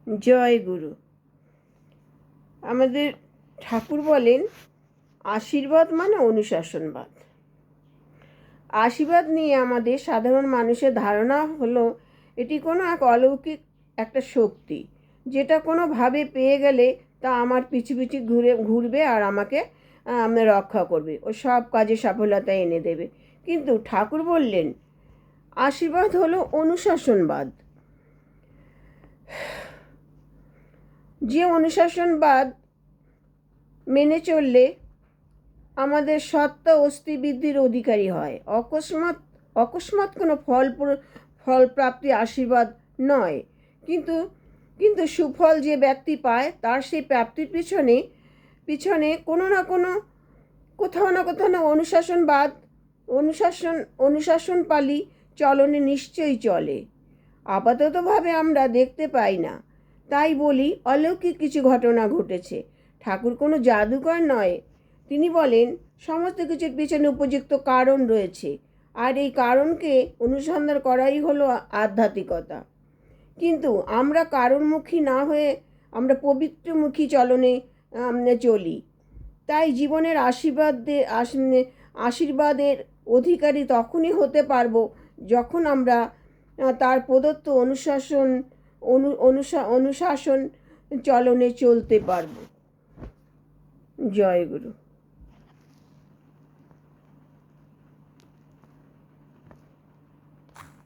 জয় গুরু। আমাদের ঠাকুর বলেন আশীর্বাদ মানে অনুশাসনবাদ। আশীর্বাদ নিয়ে আমাদের সাধারণ মানুষের ধারণা হলো এটি কোনো এক অলৌকিক একটা শক্তি, যেটা কোনোভাবে পেয়ে গেলে তা আমার পিছু পিছু ঘুরবে আর আমাকে রক্ষা করবে ও সব কাজে সফলতা এনে দেবে। কিন্তু ঠাকুর বললেন আশীর্বাদ হলো অনুশাসনবাদ। যে অনুশাসনবাদ মেনে চললে আমাদের সত্তা অস্তি বৃদ্ধির অধিকারী হয়। অকস্মাৎ কোনো ফল প্রাপ্তি আশীর্বাদ নয়, কিন্তু কিন্তু সুফল যে ব্যক্তি পায় তার সেই প্রাপ্তির পিছনে কোথাও না অনুশাসন পালি চলনে নিশ্চয়ই চলে। আপাততভাবে আমরা দেখতে পাই না, তাই বলি অলৌকিক কিছু ঘটনা ঘটেছে। ঠাকুর কোনো জাদুকর নয়। তিনি বলেন সমস্ত কিছুর পিছনে উপযুক্ত কারণ রয়েছে, আর এই কারণকে অনুসন্ধান করাই হলো আধ্যাত্মিকতা। কিন্তু আমরা কারণমুখী না হয়ে আমরা পবিত্রমুখী চলনে চলি। তাই জীবনের আশীর্বাদের অধিকারী তখনই হতে পারবো যখন আমরা তার প্রদত্ত অনুশাসন চলনে চলতে পারবো। জয় গুরু।